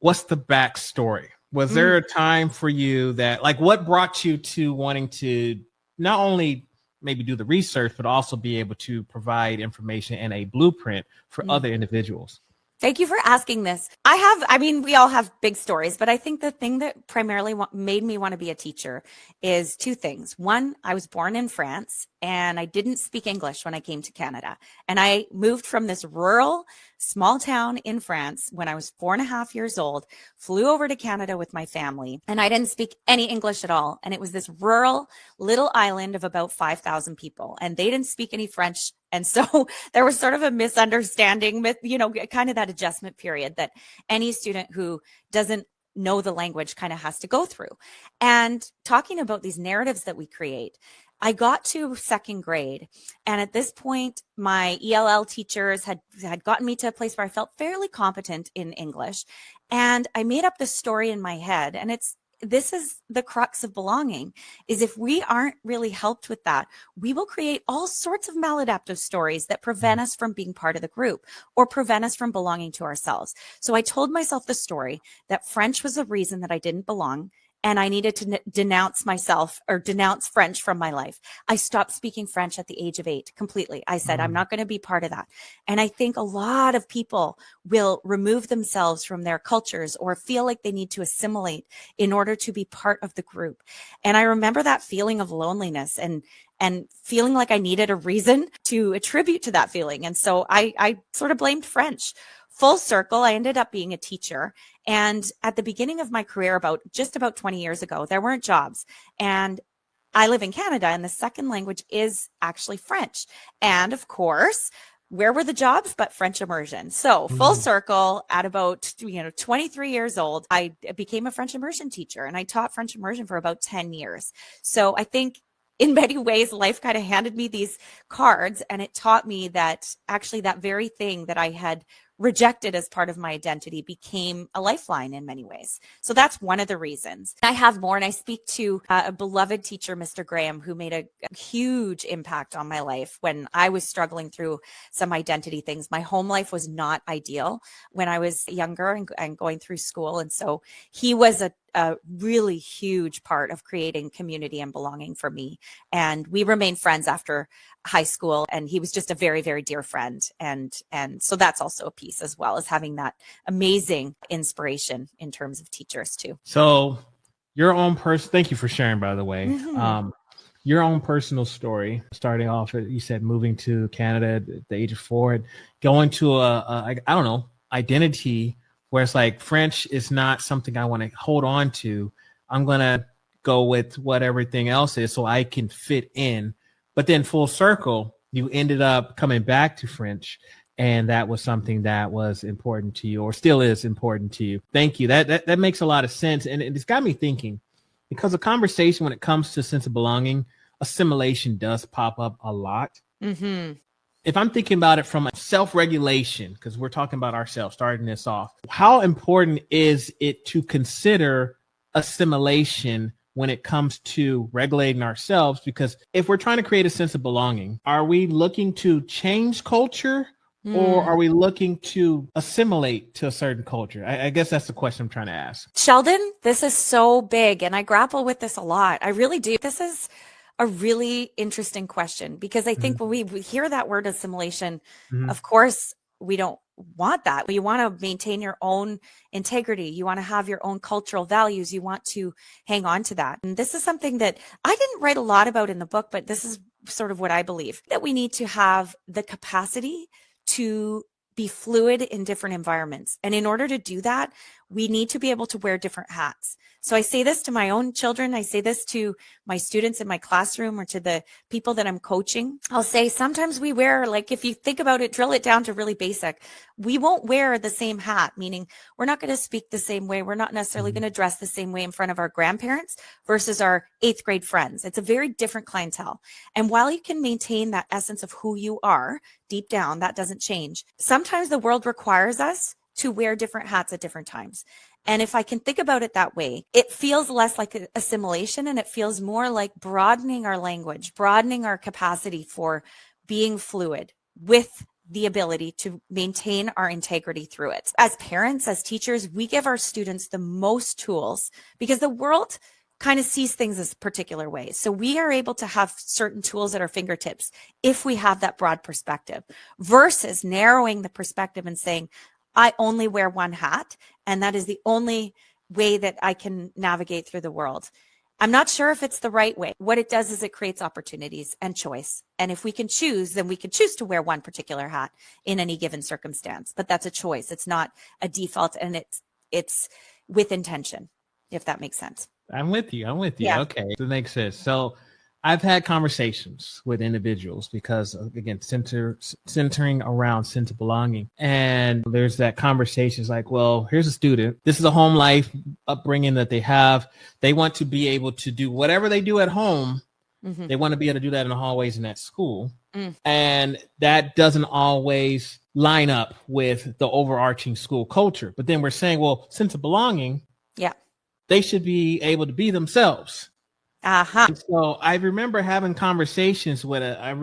what's the backstory? Was there a time for you that, like, what brought you to wanting to not only maybe do the research, but also be able to provide information and a blueprint for other individuals? Thank you for asking this. We all have big stories, but I think the thing that primarily made me want to be a teacher is two things. One, I was born in France and I didn't speak English when I came to Canada. And I moved from this rural small town in France when I was 4.5 years old, flew over to Canada with my family, and I didn't speak any English at all. And it was this rural little island of about 5,000 people, and they didn't speak any French. And so there was sort of a misunderstanding, kind of that adjustment period that any student who doesn't know the language kind of has to go through. And talking about these narratives that we create, I got to second grade, and at this point, my ELL teachers had gotten me to a place where I felt fairly competent in English, and I made up this story in my head. And this is the crux of belonging, is if we aren't really helped with that, we will create all sorts of maladaptive stories that prevent us from being part of the group or prevent us from belonging to ourselves. So I told myself the story that French was the reason that I didn't belong, and I needed to denounce myself or denounce French from my life. I stopped speaking French at the age of 8 completely. I said, I'm not going to be part of that. And I think a lot of people will remove themselves from their cultures or feel like they need to assimilate in order to be part of the group. And I remember that feeling of loneliness and feeling like I needed a reason to attribute to that feeling. And so I sort of blamed French. Full circle, I ended up being a teacher. And at the beginning of my career, about 20 years ago, there weren't jobs. And I live in Canada, and the second language is actually French. And of course, where were the jobs but French immersion? So full circle, at about 23 years old, I became a French immersion teacher, and I taught French immersion for about 10 years. So I think in many ways, life kind of handed me these cards, and it taught me that actually that very thing that I had rejected as part of my identity became a lifeline in many ways. So that's one of the reasons. I have more, and I speak to a beloved teacher, Mr. Graham, who made a huge impact on my life when I was struggling through some identity things. My home life was not ideal when I was younger and going through school. And so he was a really huge part of creating community and belonging for me. And we remained friends after high school, and he was just a very, very dear friend. And so that's also a piece, as well as having that amazing inspiration in terms of teachers too. So your own thank you for sharing, by the way. Your own personal story, starting off, you said moving to Canada at the age of 4, and going to I don't know, identity where it's like French is not something I want to hold on to. I'm going to go with what everything else is so I can fit in. But then full circle, you ended up coming back to French, and that was something that was important to you, or still is important to you. Thank you. That makes a lot of sense. And it's got me thinking, because the conversation when it comes to sense of belonging, assimilation does pop up a lot. If I'm thinking about it from a self-regulation, because we're talking about ourselves, starting this off, how important is it to consider assimilation when it comes to regulating ourselves? Because if we're trying to create a sense of belonging, are we looking to change culture, or are we looking to assimilate to a certain culture? I guess that's the question I'm trying to ask. Sheldon, this is so big, and I grapple with this a lot. I really do. This is a really interesting question, because I think when we hear that word assimilation, of course, we don't want that. You want to maintain your own integrity. You want to have your own cultural values. You want to hang on to that. And this is something that I didn't write a lot about in the book, but this is sort of what I believe, that we need to have the capacity to be fluid in different environments. And in order to do that, we need to be able to wear different hats. So I say this to my own children. I say this to my students in my classroom or to the people that I'm coaching. I'll say sometimes we wear, like, if you think about it, drill it down to really basic, we won't wear the same hat, meaning we're not going to speak the same way. We're not necessarily going to dress the same way in front of our grandparents versus our 8th grade friends. It's a very different clientele. And while you can maintain that essence of who you are deep down, that doesn't change. Sometimes the world requires us to wear different hats at different times. And if I can think about it that way, it feels less like assimilation, and it feels more like broadening our language, broadening our capacity for being fluid with the ability to maintain our integrity through it. As parents, as teachers, we give our students the most tools because the world kind of sees things as particular ways. So we are able to have certain tools at our fingertips if we have that broad perspective versus narrowing the perspective and saying, I only wear one hat and that is the only way that I can navigate through the world. I'm not sure if it's the right way. What it does is it creates opportunities and choice. And if we can choose, then we can choose to wear one particular hat in any given circumstance. But that's a choice. It's not a default, and it's with intention, if that makes sense. I'm with you. Yeah. Okay, that makes sense. So I've had conversations with individuals because, again, centering around sense of belonging. And there's that conversation. It's like, well, here's a student. This is a home life upbringing that they have. They want to be able to do whatever they do at home. They want to be able to do that in the hallways and at school. And that doesn't always line up with the overarching school culture. But then we're saying, well, sense of belonging. Yeah. They should be able to be themselves. Uh-huh. And so I remember having conversations with I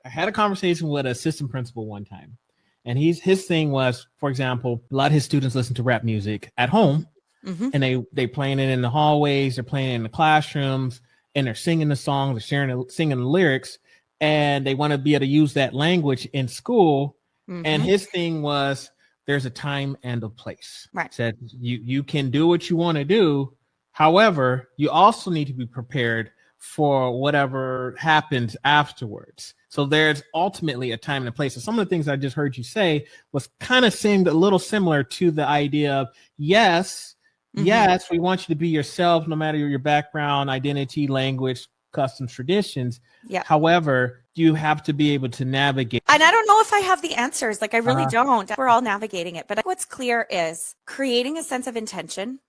had a conversation with an assistant principal one time. And his thing was, for example, a lot of his students listen to rap music at home, and they playing it in the hallways, they're playing it in the classrooms, and they're singing the songs, they're singing the lyrics, and they want to be able to use that language in school. And his thing was, there's a time and a place. Right. Said you can do what you want to do. However, you also need to be prepared for whatever happens afterwards. So there's ultimately a time and a place. So some of the things I just heard you say was kind of seemed a little similar to the idea of, yes, we want you to be yourself, no matter your background, identity, language, customs, traditions. Yeah. However, you have to be able to navigate. And I don't know if I have the answers. Like, I really don't. We're all navigating it. But what's clear is creating a sense of intention,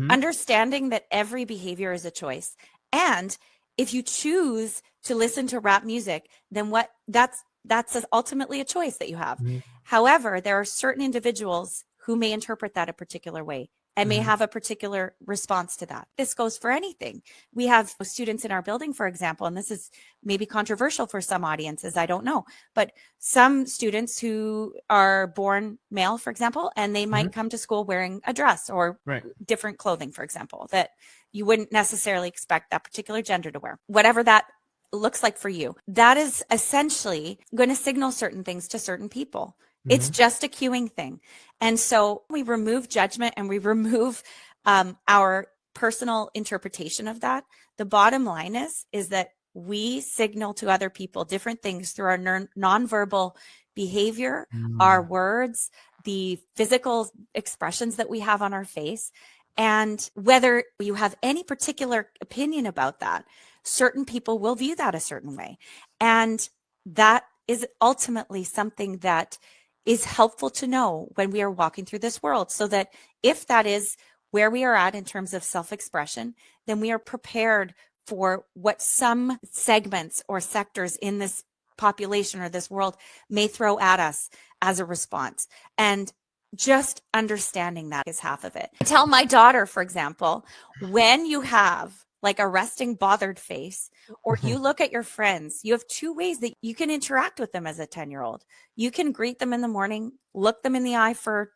understanding that every behavior is a choice. And if you choose to listen to rap music, then that's ultimately a choice that you have. However, there are certain individuals who may interpret that a particular way and may have a particular response to that. This goes for anything. We have students in our building, for example, and this is maybe controversial for some audiences, I don't know, but some students who are born male, for example, and they might come to school wearing a dress or different clothing, for example, that you wouldn't necessarily expect that particular gender to wear. Whatever that looks like for you, that is essentially going to signal certain things to certain people. It's just a cueing thing. And so we remove judgment and we remove our personal interpretation of that. The bottom line is that we signal to other people different things through our nonverbal behavior, our words, the physical expressions that we have on our face. And whether you have any particular opinion about that, certain people will view that a certain way. And that is ultimately something that is helpful to know when we are walking through this world, so that if that is where we are at in terms of self-expression, then we are prepared for what some segments or sectors in this population or this world may throw at us as a response. And just understanding that is half of it. I tell my daughter, for example, when you have like a resting bothered face, or you look at your friends, you have two ways that you can interact with them as a 10-year-old. You can greet them in the morning, look them in the eye for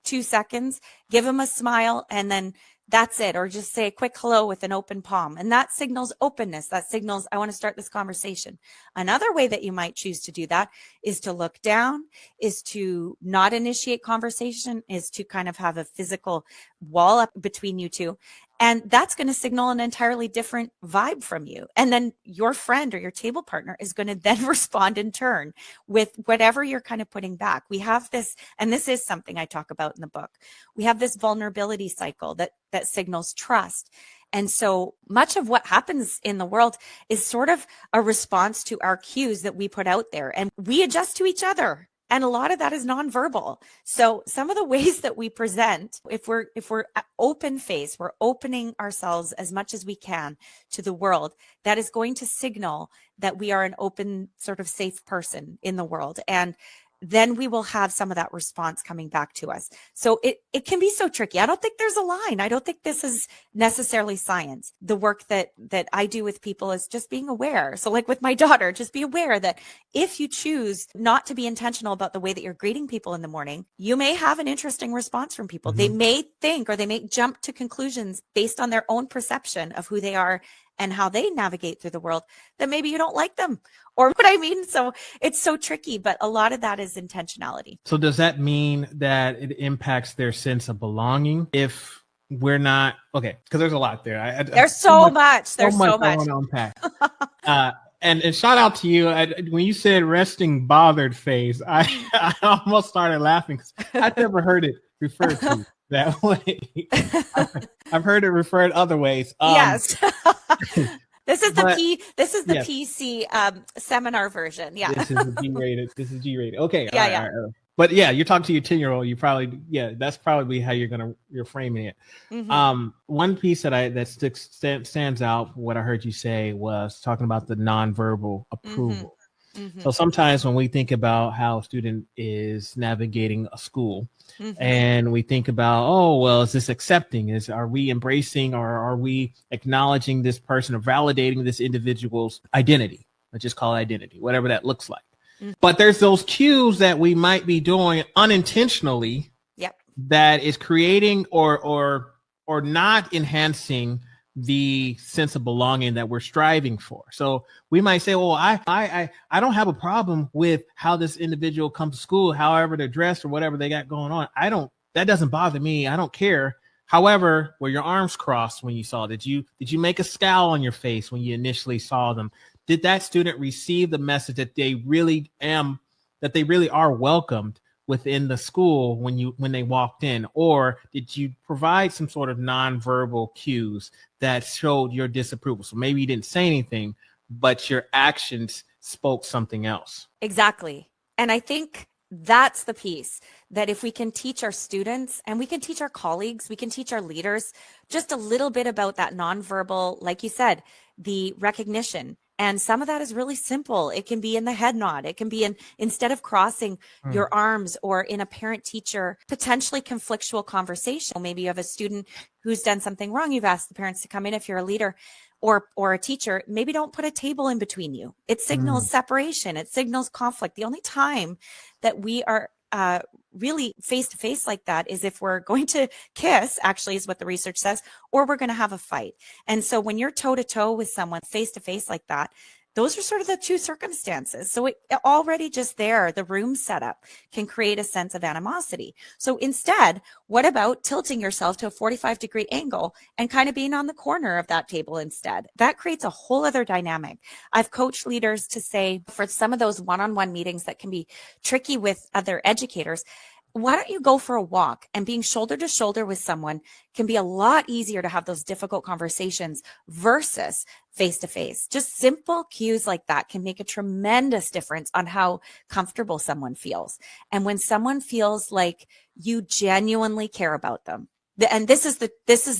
2 seconds, give them a smile, and then that's it. Or just say a quick hello with an open palm. And that signals openness. That signals, I want to start this conversation. Another way that you might choose to do that is to look down, is to not initiate conversation, is to kind of have a physical wall up between you two. And that's going to signal an entirely different vibe from you. And then your friend or your table partner is going to then respond in turn with whatever you're kind of putting back. We have this, and this is something I talk about in the book. We have this vulnerability cycle that signals trust. And so much of what happens in the world is sort of a response to our cues that we put out there, and we adjust to each other. And a lot of that is nonverbal. So some of the ways that we present, if we're open face, we're opening ourselves as much as we can to the world, that is going to signal that we are an open, sort of safe person in the world. And then we will have some of that response coming back to us. So it can be so tricky. I don't think there's a line. I don't think this is necessarily science. The work that I do with people is just being aware. So like with my daughter, just be aware that if you choose not to be intentional about the way that you're greeting people in the morning, you may have an interesting response from people. They may think, or they may jump to conclusions based on their own perception of who they are and how they navigate through the world, that maybe you don't like them, or what I mean. So it's so tricky, but a lot of that is intentionality. So does that mean that it impacts their sense of belonging if we're not, okay, because there's a lot there. There's so much. There's so much. I want to unpack. And shout out to you. When you said resting bothered face, I almost started laughing because I've never heard it referred to that way. I've heard it referred other ways. Yes. This is the PC seminar version. Yeah. This is G-rated. Okay. Yeah. All right. But yeah, you're talking to your 10-year-old. You probably, that's probably how you're framing it. One piece that stands out, what I heard you say, was talking about the nonverbal approval. So sometimes when we think about how a student is navigating a school, and we think about, oh, well, is this accepting? Are we embracing, or are we acknowledging this person, or validating this individual's identity? Let's just call it identity, whatever that looks like. But there's those cues that we might be doing unintentionally, that is creating or not enhancing the sense of belonging that we're striving for. So we might say, well, I don't have a problem with how this individual comes to school, however they're dressed or whatever they got going on. That doesn't bother me. I don't care. However, were your arms crossed when you saw? Did you make a scowl on your face when you initially saw them? Did that student receive the message that they really are welcomed within the school when they walked in? Or did you provide some sort of nonverbal cues that showed your disapproval? So maybe you didn't say anything, but your actions spoke something else. Exactly. And I think that's the piece, that if we can teach our students, and we can teach our colleagues, we can teach our leaders just a little bit about that nonverbal, like you said, the recognition. And some of that is really simple. It can be in the head nod. It can be instead of crossing your arms, or in a parent-teacher potentially conflictual conversation. Maybe you have a student who's done something wrong. You've asked the parents to come in. If you're a leader or a teacher, maybe don't put a table in between you. It signals separation. It signals conflict. The only time that we are really face-to-face like that is if we're going to kiss, actually, is what the research says, or we're going to have a fight. And so when you're toe-to-toe with someone face-to-face like that, those are sort of the two circumstances. So it already just there, the room setup can create a sense of animosity. So instead, what about tilting yourself to a 45-degree angle and kind of being on the corner of that table instead? That creates a whole other dynamic. I've coached leaders to say, for some of those one-on-one meetings that can be tricky with other educators, why don't you go for a walk? And being shoulder to shoulder with someone can be a lot easier to have those difficult conversations versus face to face. Just simple cues like that can make a tremendous difference on how comfortable someone feels. And when someone feels like you genuinely care about them, and this is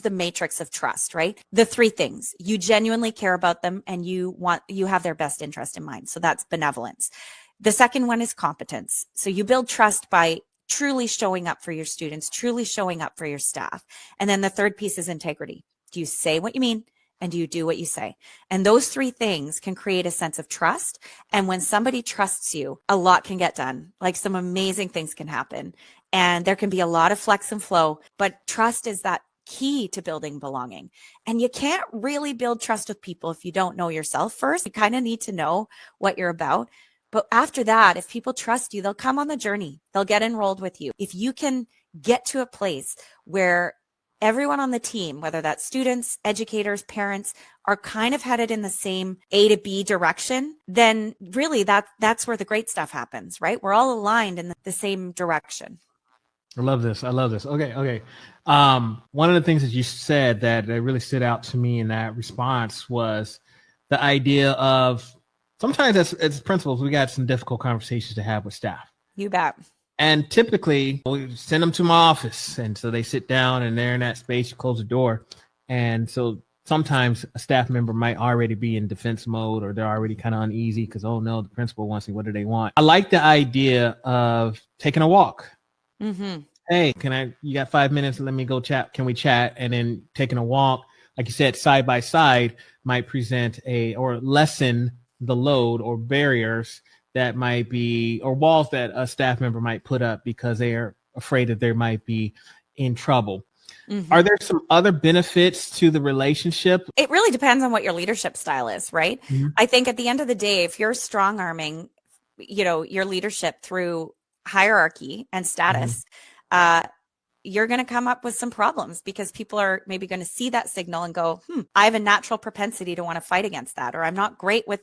the matrix of trust, right? The three things: you genuinely care about them, and you have their best interest in mind. So that's benevolence. The second one is competence. So you build trust by truly showing up for your students, truly showing up for your staff. And then the third piece is integrity. Do you say what you mean? And do you do what you say? And those three things can create a sense of trust. And when somebody trusts you, a lot can get done. Like, some amazing things can happen. And there can be a lot of flex and flow, but trust is that key to building belonging. And you can't really build trust with people if you don't know yourself first. You kind of need to know what you're about. But after that, if people trust you, they'll come on the journey. They'll get enrolled with you. If you can get to a place where everyone on the team, whether that's students, educators, parents, are kind of headed in the same A to B direction, then really that's where the great stuff happens, right? We're all aligned in the same direction. I love this. Okay. One of the things that you said that really stood out to me in that response was the idea of, sometimes as principals, we got some difficult conversations to have with staff. You bet. And typically, we send them to my office. And so they sit down and they're in that space, you close the door. And so sometimes a staff member might already be in defense mode, or they're already kind of uneasy because, oh no, the principal wants me. What do they want? I like the idea of taking a walk. Mm-hmm. Hey, you got 5 minutes? Let me go chat. Can we chat? And then taking a walk, like you said, side by side might present or lessen the load or barriers that might be, or walls that a staff member might put up because they are afraid that they might be in trouble. Mm-hmm. Are there some other benefits to the relationship? It really depends on what your leadership style is, right? Mm-hmm. I think at the end of the day, if you're strong arming, your leadership through hierarchy and status, you're going to come up with some problems because people are maybe going to see that signal and go, I have a natural propensity to want to fight against that, or I'm not great with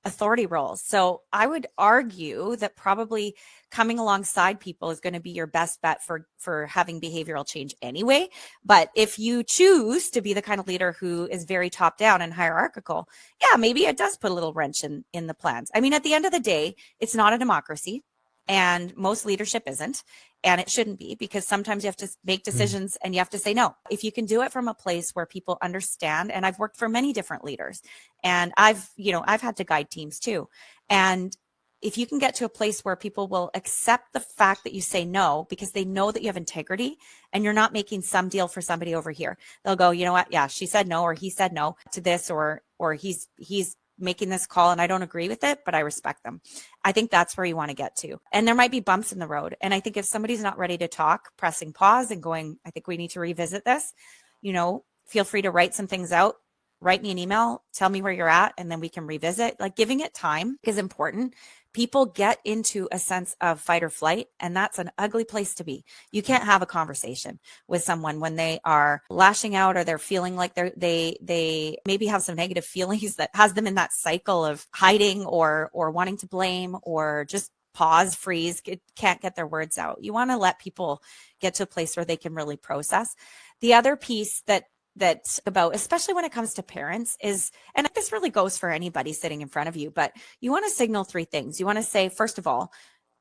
authority roles. So I would argue that probably coming alongside people is going to be your best bet for having behavioral change anyway. But if you choose to be the kind of leader who is very top down and hierarchical, yeah, maybe it does put a little wrench in the plans. I mean, at the end of the day, it's not a democracy. And most leadership isn't, and it shouldn't be, because sometimes you have to make decisions and you have to say no. If you can do it from a place where people understand, and I've worked for many different leaders, and I've had to guide teams too. And if you can get to a place where people will accept the fact that you say no because they know that you have integrity and you're not making some deal for somebody over here, they'll go, you know what? Yeah, she said no, or he said no to this, or he's making this call and I don't agree with it, but I respect them. I think that's where you want to get to. And there might be bumps in the road. And I think if somebody's not ready to talk, pressing pause and going, I think we need to revisit this, feel free to write some things out, write me an email, tell me where you're at, and then we can revisit. Like, giving it time is important. People get into a sense of fight or flight, and that's an ugly place to be. You can't have a conversation with someone when they are lashing out, or they're feeling like they maybe have some negative feelings that has them in that cycle of hiding or wanting to blame, or just pause, freeze, can't get their words out. You want to let people get to a place where they can really process. The other piece that's about, especially when it comes to parents, is, and this really goes for anybody sitting in front of you, but you want to signal three things. You want to say, first of all,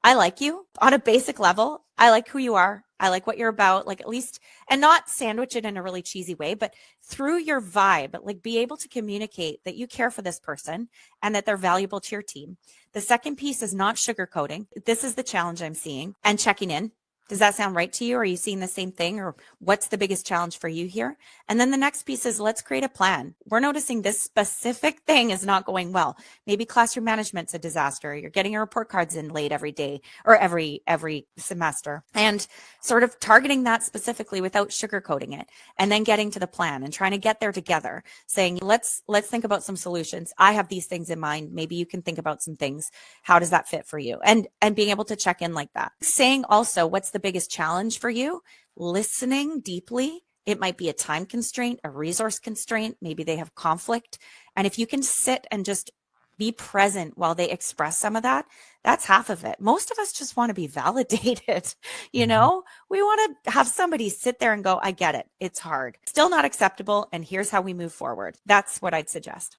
I like you on a basic level. I like who you are. I like what you're about, like, at least, and not sandwich it in a really cheesy way, but through your vibe, like, be able to communicate that you care for this person and that they're valuable to your team. The second piece is not sugarcoating. This is the challenge I'm seeing, and checking in. Does that sound right to you? Are you seeing the same thing? Or what's the biggest challenge for you here? And then the next piece is, let's create a plan. We're noticing this specific thing is not going well. Maybe classroom management's a disaster. You're getting your report cards in late every day or every semester, and sort of targeting that specifically without sugarcoating it, and then getting to the plan and trying to get there together, saying, let's think about some solutions. I have these things in mind. Maybe you can think about some things. How does that fit for you? And being able to check in like that. Saying also, what's the biggest challenge for you? Listening deeply. It might be a time constraint, a resource constraint. Maybe they have conflict. And if you can sit and just be present while they express some of that, that's half of it. Most of us just want to be validated. We want to have somebody sit there and go, I get it. It's hard. Still not acceptable. And here's how we move forward. That's what I'd suggest.